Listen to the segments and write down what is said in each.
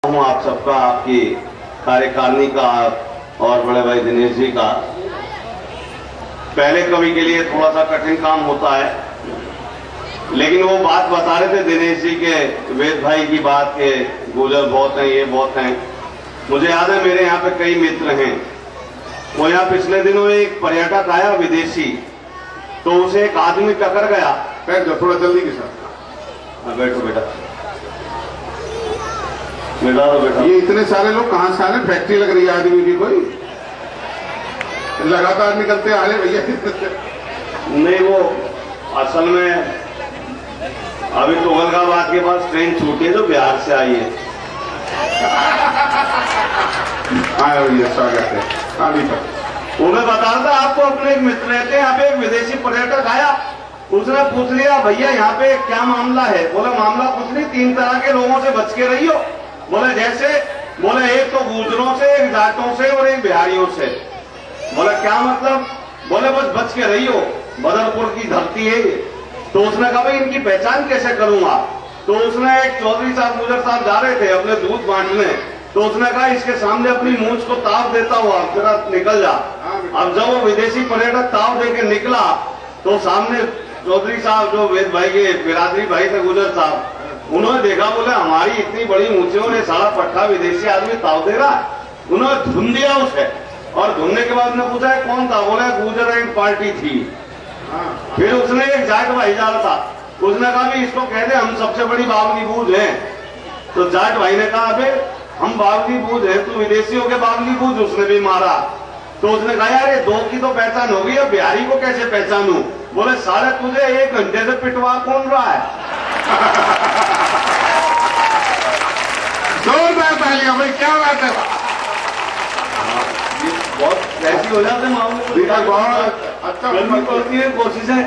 हूँ आप सबका, आपकी कार्यकारिणी का और बड़े भाई दिनेश जी का। पहले कवि के लिए थोड़ा सा कठिन काम होता है, लेकिन वो बात बता रहे थे दिनेश जी के, वेद भाई की बात के गुजर बहुत हैं, ये बहुत हैं। मुझे याद है मेरे यहाँ पे कई मित्र हैं। वो यहाँ पिछले दिनों एक पर्यटक आया विदेशी, तो उसे एक आदमी टकर गया। बैठ जाओ थोड़ा जल्दी के साथ। बैठो बेटा, बेटा तो बेटा। ये इतने सारे लोग कहां से आ रहे? फैक्ट्री लग रही है आदमी की कोई? लगातार निकलते आ रहे भैया। नहीं, वो असल में अभी तुगलकाबाद के पास ट्रेन छूटी है जो बिहार से आई है। आए भैया, स्वागत है। अभी तक उन्हें बता रहा था आपको, अपने एक मित्र रहते हैं यहाँ पे, एक विदेशी पर्यटक आया। उसने पूछ लिया, भैया यहाँ पे क्या मामला है? बोले मामला कुछ नहीं, 3 तरह के लोगों से बच के रहियो। बोले जैसे? बोले एक तो गुजरों से, एक जाटों से और एक बिहारियों से। बोले क्या मतलब? बोले बस बच के रहियो, बदरपुर की धरती है ये। तो उसने कहा भाई इनकी पहचान कैसे करूंगा? तो उसने, एक चौधरी साहब गुजर साहब जा रहे थे अपने दूध बांटने, तो उसने कहा इसके सामने अपनी मूंछ को ताव देता हुआ जरा निकल जा। अब जब वो विदेशी पर्यटक ताव दे के निकला, तो सामने चौधरी साहब जो वेद भाई के बिरादरी भाई थे गुजर साहब, उन्होंने देखा, बोले हमारी इतनी बड़ी मूंछों ने सारा पट्टा विदेशी आदमी ताव दे रहा। उन्होंने धुन दिया उसे, और धुनने के बाद ने पूछा कौन था? बोला गुजर एंड पार्टी थी। फिर उसने एक जाट भाई जा रहा था, उसने कहा भी इसको कह दे हम सबसे बड़ी बावली बूझ हैं। तो जाट भाई ने कहा अबे हम बावली बूझ हैं, तू विदेशियों के बावली बूझ। उसने भी मारा। तो उसने कहा यार ये 2 की तो पहचान होगी, अब बिहारी को कैसे पहचानूं? बोले साले तुझे 1 घंटे से पिटवा कौन रहा है? जोरदार तालियां भाई, क्या बात है। बहुत ऐसी हो जाते मामले, बहुत अच्छा करनी पड़ती है कोशिशें।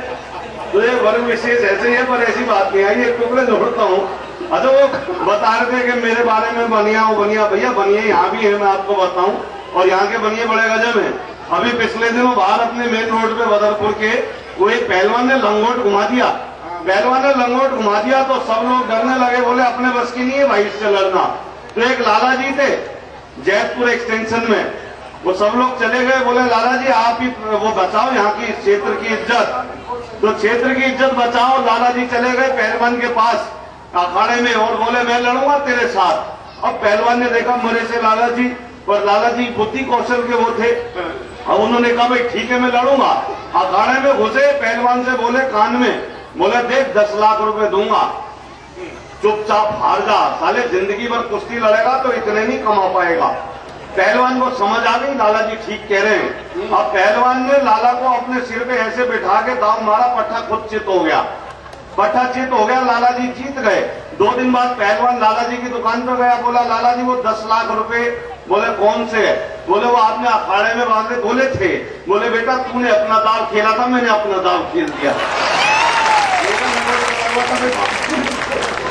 तो ये वर्ग विशेष ऐसे ही है, पर ऐसी बात नहीं आई। एक टुकड़े जोड़ता हूँ। अच्छा, वो बता रहे थे कि मेरे बारे में बनिया हो बनिया। भैया बनिए यहाँ भी है, मैं आपको बताऊं, और यहाँ के बनिए बड़े गजब हैं। अभी पिछले दिनों बाहर अपने मेन रोड पे बदरपुर के, वो एक पहलवान ने लंगोट घुमा दिया। पहलवान ने लंगोट घुमा दिया तो सब लोग डरने लगे, बोले अपने बस की नहीं है भाई इससे लड़ना। तो एक लाला जी थे जैतपुर एक्सटेंशन में, वो सब लोग चले गए। बोले लाला जी आप ही वो बचाओ यहाँ की क्षेत्र की इज्जत। तो क्षेत्र की इज्जत बचाओ। लाला जी चले गए पहलवान के पास अखाड़े में, और बोले मैं लड़ूंगा तेरे साथ। अब पहलवान ने देखा मरे से लाला जी, और लाला जी बुद्धि कौशल के वो थे। अब उन्होंने कहा भाई ठीक है मैं लड़ूंगा। अखाड़े में घुसे, पहलवान से बोले कान में, बोले देख 10 लाख रुपए दूंगा, चुपचाप हार जा, साले जिंदगी भर कुश्ती लड़ेगा तो इतने नहीं कमा पाएगा। पहलवान को समझ आ गई लाला जी ठीक कह रहे हैं। अब पहलवान ने लाला को अपने सिर पे ऐसे बिठा के दाव मारा, पट्टा खुद चित हो गया। पट्टा चित हो गया, लाला जी जीत गए। 2 दिन बाद पहलवान लाला जी की दुकान पर गया, बोला लाला जी वो 10 लाख रुपए। बोले कौन से? बोले वो आपने अखाड़े में बांधे बोले थे। बोले बेटा तूने अपना दाव खेला था, मैंने अपना दाव खेल दिया।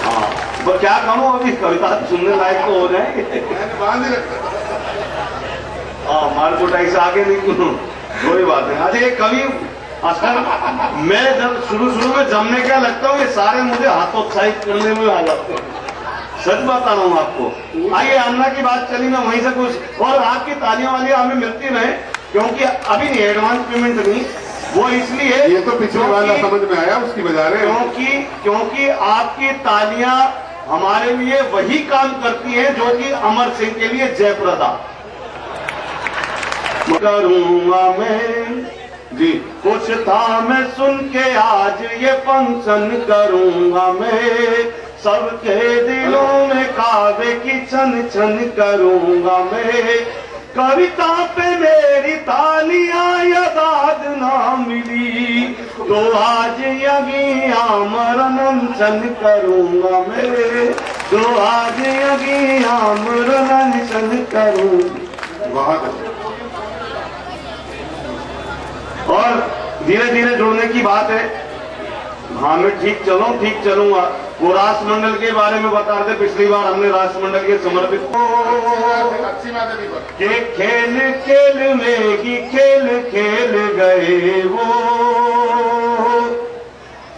हाँ, वो क्या कहूँ, अभी कविता सुनने लायक तो हो जाए। हाँ, मार कुटाई से आगे नहीं, कोई बात नहीं। अच्छा, एक कवि असल मैं जब शुरू में जमने क्या लगता हूँ, ये सारे मुझे हाथोत्साहित करने में आ जाते हैं। सच बता रहा हूँ आपको। आइए, अन्ना की बात चली ना, वहीं से कुछ, और आपकी तालियां वालियां हमें मिलती रहे, क्योंकि अभी नहीं एडवांस पेमेंट नहीं, वो इसलिए ये तो पिछले वाला समझ में आया, उसकी बजा रहे क्योंकि आपकी तालियां हमारे लिए वही काम करती है जो कि अमर सिंह के लिए जयप्रदा। करूंगा मैं जी, कुछ था मैं सुन के आज ये फंक्शन करूंगा मैं, सबके दिलों में काव्य की छन छन करूंगा मैं। कविता पे मेरी तालियां यदाद ना मिली, तो आज यही आमरण अनशन करूंगा मैं, तो आज यही आमरण अनशन करूंगा। बहुत अच्छा। और धीरे धीरे जुड़ने की बात है। हाँ, मैं ठीक चलूंगा। वो राष्ट्रमंडल के बारे में बता रहे थे, पिछली बार हमने राष्ट्रमंडल के समर्पित के खेल खेल में ही खेल खेल गए वो,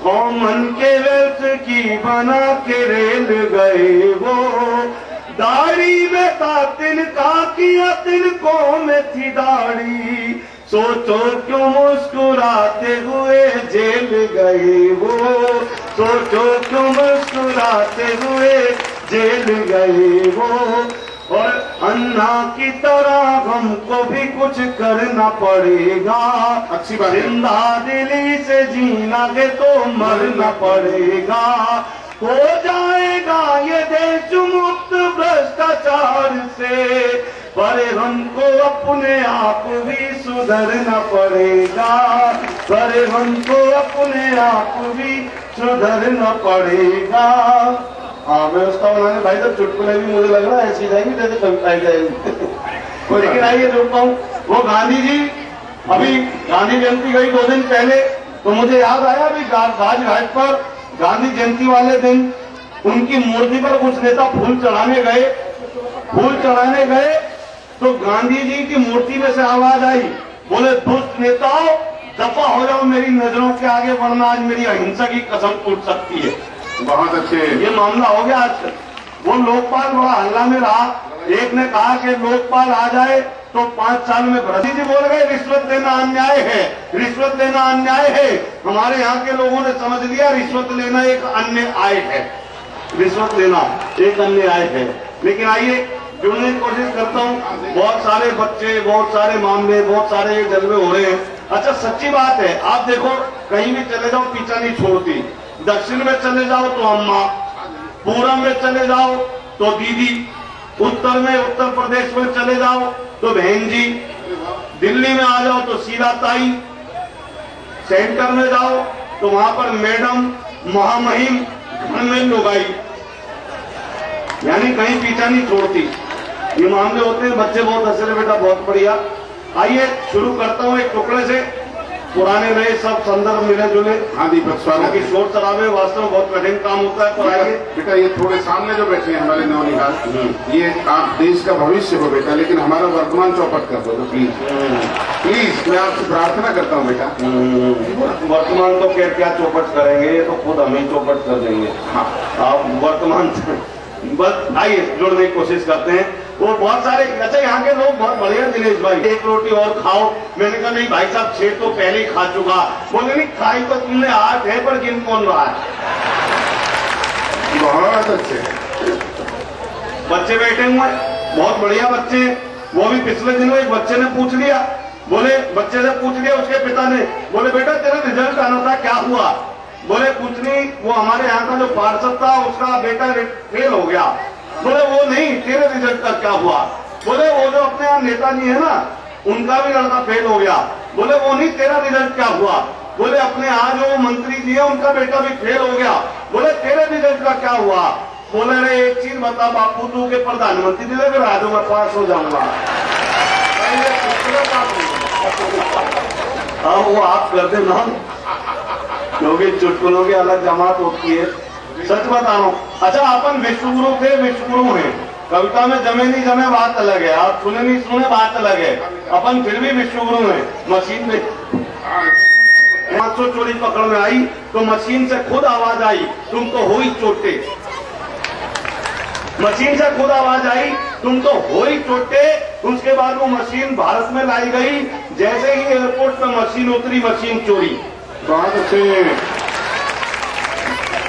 कॉमनवेल्थ की बना के रेल गए वो, दाढ़ी जिनका किया तिलकों में थी दाढ़ी, सोचो क्यों मुस्कुराते हुए जेल गए वो, सोचो क्यों मुस्कुराते हुए जेल गए वो। और अन्ना की तरह हमको भी कुछ करना पड़ेगा, अच्छी बात है। जिंदा दिली से जीना है तो मरना पड़ेगा, हो जाएगा ये देश मुक्त भ्रष्टाचार से, पर हमको अपने आप भी सुधरना पड़ेगा, पर हमको अपने आप भी सुधरना पड़ेगा। हाँ व्यवस्था बनाने भाई साहब चुटकुले भी मुझे लग रहा है ऐसी जाएंगी जैसे कविताएं जाएंगी। लेकिन आइए जोड़ता हूँ, वो गांधी जी अभी गांधी जयंती गई 2 दिन पहले, तो मुझे याद आया अभी राजघाट पर गांधी जयंती वाले दिन उनकी मूर्ति पर कुछ नेता फूल चढ़ाने गए तो गांधी जी की मूर्ति में से आवाज आई, बोले दुष्ट नेताओं दफा हो जाओ मेरी नजरों के आगे, वरना आज मेरी अहिंसा की कसम टूट सकती है। बहुत अच्छे। ये मामला हो गया आज। वो लोकपाल बड़ा हल्ला में रहा, एक ने कहा कि लोकपाल आ जाए तो 5 साल में भ्रष्ट जी बोल गए रिश्वत लेना अन्याय है, रिश्वत लेना अन्याय है। हमारे यहाँ के लोगों ने समझ लिया रिश्वत लेना एक अन्य आय है, रिश्वत लेना एक अन्य आय है। लेकिन आइए जुड़ने की कोशिश करता हूँ। बहुत सारे बच्चे, बहुत सारे मामले, बहुत सारे जलवे हो रहे हैं। अच्छा सच्ची बात है, आप देखो कहीं भी चले जाओ पीछा नहीं छोड़ती। दक्षिण में चले जाओ तो अम्मा, पूरब में चले जाओ तो दीदी, उत्तर में उत्तर प्रदेश में चले जाओ तो बहन जी, दिल्ली में आ जाओ तो सीधा ताई, सेंटर में जाओ तो वहां पर मैडम, महामहिम, घर में लुगाई, यानी कहीं पीछा नहीं छोड़ती। ये मामले होते हैं। बच्चे बहुत हंस रहे बेटा, बहुत बढ़िया। आइए शुरू करता हूँ एक टुकड़े से, पुराने नए सब संदर्भ मिले जुले। हाँ दीपक स्वागत है। शोर शराबे वास्तव में बहुत कठिन काम होता है। तो आइए बेटा ये थोड़े सामने जो बैठे हैं हमारे नवनिहाल, ये आप देश का भविष्य हो बेटा, लेकिन हमारा वर्तमान चौपट कर दो तो प्लीज मैं आपसे प्रार्थना करता हूँ बेटा। वर्तमान तो क्या चौपट करेंगे, ये तो खुद हम ही चौपट कर देंगे। हाँ आप वर्तमान बस आइए जुड़ने की कोशिश करते हैं। वो बहुत सारे, अच्छा यहाँ के लोग बहुत बढ़िया दिनेश भाई, एक रोटी और खाओ। मैंने कहा नहीं भाई साहब 6 तो पहले ही खा चुका। बोले नहीं खाई तो तुमने 8 है, पर गिन कौन रहा है। बहुत अच्छे बच्चे बैठे हुए बहुत बढ़िया बच्चे। वो भी पिछले दिनों एक बच्चे ने पूछ लिया, बोले बच्चे से पूछ लिया उसके पिता ने, बोले बेटा तेरा रिजल्ट आना था क्या हुआ। बोले कुछ नहीं, वो हमारे यहाँ का जो पार्षद था उसका बेटा फेल हो गया। बोले वो नहीं, तेरे रिजल्ट का क्या हुआ। बोले वो जो अपने यहाँ नेताजी है ना, उनका भी लड़का फेल हो गया। बोले वो नहीं, तेरा रिजल्ट क्या हुआ। बोले अपने यहाँ जो मंत्री जी है उनका बेटा भी फेल हो गया। बोले तेरे रिजल्ट का क्या हुआ। बोले अरे एक चीज बता बापू, तू के प्रधानमंत्री जी लग रहा, मैं पास हो जाऊंगा। हाँ वो आप करते ना, क्योंकि चुटकुलों की अलग जमात होती है। सच बता रहा हूँ। अच्छा अपन विश्वगुरु थे, विश्वगुरु हैं। कविता में जमे नहीं जमे बात अलग है, आप सुने नहीं सुने बात अलग है। अपन फिर भी विश्वगुरु हैं। मशीन में 500 चोरी पकड़ में आई तो मशीन से खुद आवाज आई, तुम तो हो ही चोटे। मशीन से खुद आवाज आई, तुम तो हो ही चोटे। उसके बाद वो मशीन भारत में लाई गई। जैसे ही एयरपोर्ट पर मशीन उतरी, मशीन चोरी। बहुत अच्छे।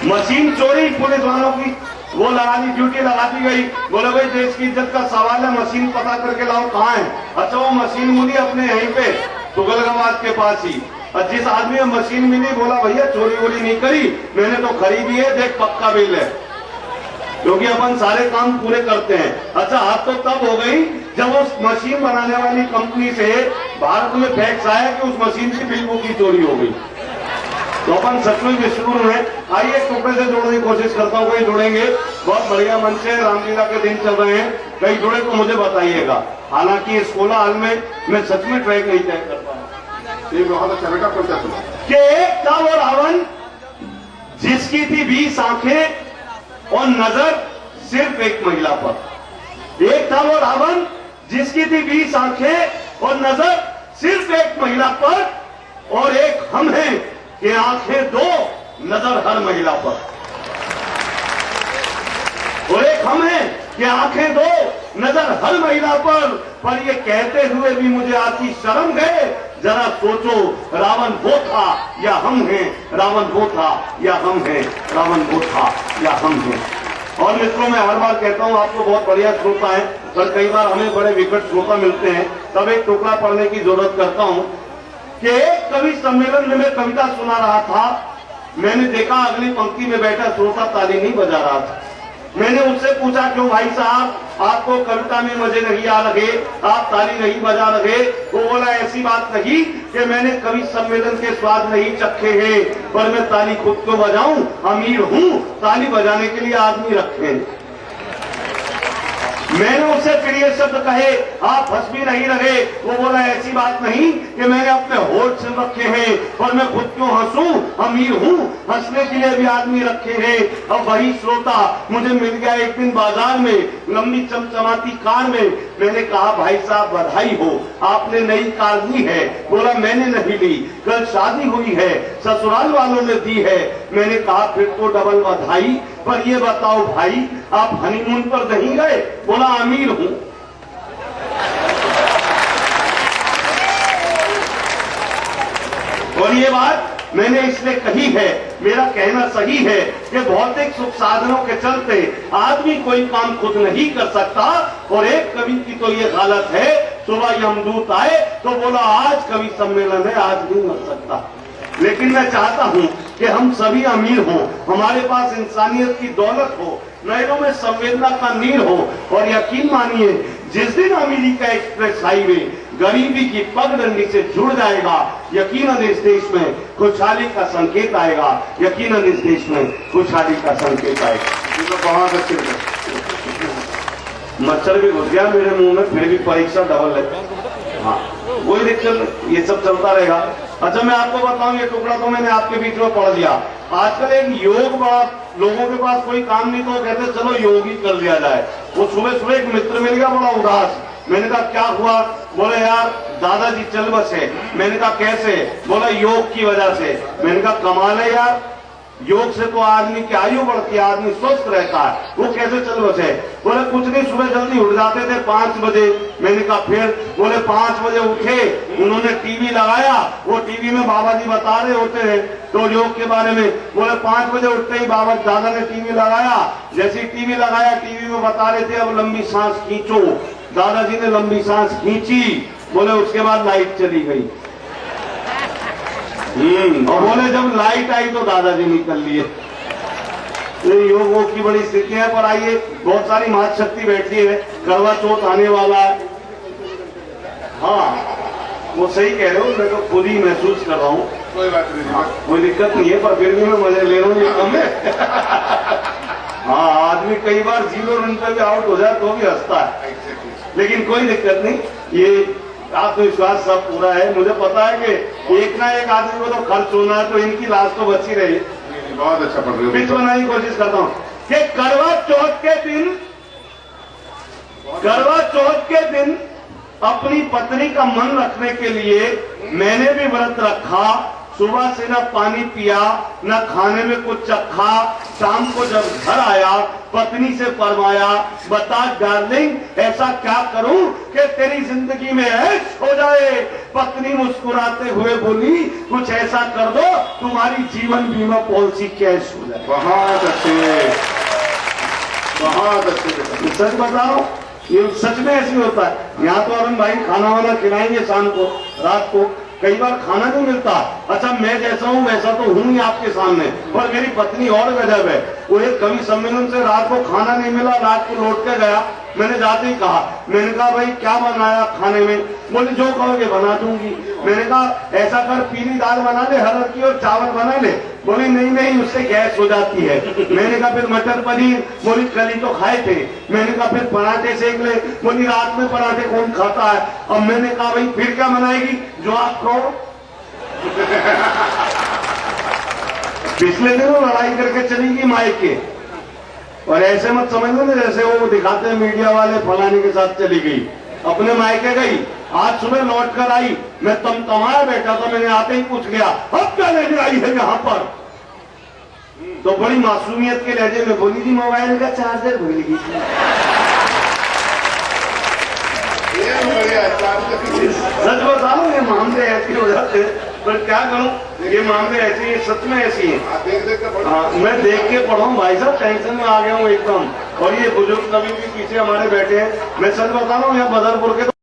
मशीन चोरी पुलिस वालों की, वो लगा दी, ड्यूटी लगा दी गई। बोले भाई देश की इज्जत का सवाल है, मशीन पता करके लाओ कहाँ है। अच्छा वो मशीन मिली अपने यहीं पे तुगलकाबाद के पास ही। और जिस आदमी में मशीन मिली बोला भैया चोरी वोरी नहीं करी, मैंने तो खरीदी है, देख पक्का बिल है। क्योंकि अपन सारे काम पूरे करते हैं। अच्छा हाथ तो तब हो गई जब उस मशीन बनाने वाली कंपनी से भारत में फैक्स आया कि उस मशीन की बिल बुक की चोरी हो गई। तो अपन सच में विश्वगुरु है। आइए एक टुकड़े से जोड़ने की कोशिश करता हूँ, कहीं जुड़ेंगे। बहुत बढ़िया मंच है, रामलीला के दिन चल रहे हैं, कहीं जुड़े तो मुझे बताइएगा। हालांकि इस 16 हाल में मैं सच में ट्रैक नहीं तय कर पाऊंगा। ये बहुत अच्छा बेटा, कोई सुना कि एक था वो रावण जिसकी थी 20 आंखें और नजर सिर्फ एक महिला पर। एक था वो रावण जिसकी थी 20 आंखें और नजर सिर्फ एक महिला पर, और एक हम हैं कि आंखें 2 नजर हर महिला पर। और एक हम हैं कि आंखें दो नजर हर महिला पर ये कहते हुए भी मुझे आती शर्म गए। जरा सोचो रावण वो था या हम हैं, रावण वो था या हम हैं, रावण वो था या हम हैं। और मित्रों, मैं हर बार कहता हूं आपको बहुत बढ़िया श्रोता है, पर कई बार हमें बड़े विकट श्रोता मिलते हैं, तब एक टुकड़ा पढ़ने की जरूरत करता हूं कि एक कवि सम्मेलन में मैं कविता सुना रहा था। मैंने देखा अगली पंक्ति में बैठा श्रोता ताली नहीं बजा रहा था। मैंने उससे पूछा, क्यों भाई साहब, आपको कविता में मजे नहीं आ रहे, आप ताली नहीं बजा रहे? वो बोला, ऐसी बात नहीं कि मैंने कवि सम्मेलन के स्वाद नहीं चखे हैं, पर मैं ताली खुद को बजाऊं, अमीर हूं, ताली बजाने के लिए आदमी रखे। मैंने उससे फिर ये शब्द कहे, आप हंस भी नहीं रहे। वो बोला, ऐसी बात नहीं कि मैंने अपने होठ से रखे हैं, पर मैं खुद क्यों हंसूं, अमीर हूं, हंसने के लिए भी आदमी रखे हैं। अब वही श्रोता मुझे मिल गया एक दिन बाजार में, लंबी चमचमाती कार में। मैंने कहा, भाई साहब बधाई हो, आपने नई कार ली है। बोला, मैंने नहीं ली, कल शादी हुई है, ससुराल वालों ने दी है। मैंने कहा, फिर तो डबल बधाई। पर ये बताओ भाई, आप हनीमून पर नहीं गए? बोला, अमीर हूं। और ये बात मैंने इसलिए कही है, मेरा कहना सही है कि भौतिक सुख साधनों के चलते आदमी कोई काम खुद नहीं कर सकता। और एक कवि की तो ये हालत है, सुबह यमदूत आए तो बोला, आज कवि सम्मेलन है, आज नहीं मर सकता। लेकिन मैं चाहता हूं कि हम सभी अमीर हों, हमारे पास इंसानियत की दौलत हो, नयनों में संवेदना का नीर हो। और यकीन मानिए, जिस दिन अमीरी का एक्सप्रेस हाईवे गरीबी की पगडंडी से जुड़ जाएगा, यकीनन इस देश में खुशहाली का संकेत आएगा, यकीनन इस देश में खुशहाली का संकेत आएगा। ये तो बहुत अच्छे मच्छर भी घुस गया मेरे मुंह में, फिर भी परीक्षा डबल है। हाँ, कोई दिक्कत, ये सब चलता रहेगा। अच्छा, मैं आपको बताऊं, ये टुकड़ा तो मैंने आपके बीच में पढ़ दिया। आजकल एक योग बड़ा, लोगों के पास कोई काम नहीं तो कहते चलो योग ही कर लिया जाए। वो सुबह सुबह एक मित्र मिल गया बड़ा उदास। मैंने कहा, क्या हुआ? बोले, यार दादाजी चल बसे। मैंने कहा, कैसे? बोला, योग की वजह से। मैंने कहा, कमाल है यार, योग से तो आदमी की आयु बढ़ती है, आदमी स्वस्थ रहता है, वो कैसे चल बसे? बोले, कुछ नहीं, सुबह जल्दी उठ जाते थे 5 बजे। मैंने कहा, फिर? बोले, 5 बजे उठे, उन्होंने टीवी लगाया, वो टीवी में बाबा जी बता रहे होते हैं तो योग के बारे में। बोले, 5 बजे उठते ही बाबा दादा ने टीवी लगाया, जैसे ही टीवी लगाया, टीवी में बता रहे थे, अब लंबी सांस खींचो। दादाजी ने लंबी सांस खींची। बोले, उसके बाद लाइट चली गई। और बोले, जब लाइट आई तो दादाजी निकल लिए। योग की बड़ी स्थिति है। पर आइए, बहुत सारी महाशक्ति बैठी है, करवा चौथ आने वाला है। हाँ, वो सही कह रहे हो, मैं तो खुद ही महसूस कर रहा हूँ। कोई बात नहीं, कोई दिक्कत नहीं है, पर फिर भी मैं मजे ले रहा हूँ ये कम है। हाँ, आदमी कई बार 0 रन पे भी आउट हो जाए तो भी हंसता है, लेकिन कोई दिक्कत नहीं। ये आत्मविश्वास सब पूरा है। मुझे पता है कि एक ना एक आदमी को तो खर्च होना है, तो इनकी लाश तो बची रही। बहुत अच्छा पढ़ रहे हो। पिच बनाने की कोशिश करता हूँ कि करवा चौथ के दिन अपनी पत्नी का मन रखने के लिए मैंने भी व्रत रखा। सुबह से न पानी पिया, न खाने में कुछ चखा। शाम को जब घर आया, पत्नी से फरमाया, बता डार्लिंग, ऐसा क्या करूं कि तेरी जिंदगी में ऐश हो जाए? पत्नी मुस्कुराते हुए बोली, कुछ ऐसा कर दो तुम्हारी जीवन बीमा पॉलिसी कैश हो जाए। बहुत अच्छे, बहुत अच्छे। सच बताओ, ये सच में ऐसी होता है। यहाँ तो अरुण भाई खाना वाना खिलाएंगे शाम को, रात को कई बार खाना नहीं मिलता। अच्छा, मैं जैसा हूँ वैसा तो हूँ ही आपके सामने, पर मेरी पत्नी और गजब है। वो एक कवि सम्मेलन से रात को खाना नहीं मिला, रात को लौट के गया। मैंने जाते ही कहा, मैंने कहा, भाई क्या बनाया खाने में? बोले, जो कहोगे बना दूंगी। मैंने कहा, ऐसा कर, पीली दाल बना ले, हरड़ की, और चावल बना ले। बोली, नहीं नहीं, उससे गैस हो जाती है। मैंने कहा, फिर मटर पनीर? बोली, कल ही तो खाए थे। मैंने कहा, फिर पराठे सेक ले। बोली, रात में पराठे कौन खाता है? अब मैंने कहा, भाई फिर क्या बनाएगी? जो आप कहो। पिछले दिनों लड़ाई करके चली गई मायके। और ऐसे मत समझ लो ना जैसे वो दिखाते हैं मीडिया वाले, फलाने के साथ चली गई, अपने मायके गई। आज सुबह लौट कर आई, मैं तमतमाया बैठा था। मैंने आते ही पूछ लिया, अब क्या लेने आई है यहाँ पर? तो बड़ी मासूमियत के लहजे में बोली थी मोबाइल का चार्जर भूल गई थी। सच बताऊं ये मामले ऐसे हो जाते हैं, पर क्या करूं, ये मामले ऐसे ही सच में ऐसी है। हाँ, मैं देख के पढ़ा हूँ भाई साहब, टेंशन में आ गया हूँ एकदम। और ये बुजुर्ग कभी भी पीछे हमारे बैठे हैं, मैं सच बता रहा हूँ यहाँ बदरपुर के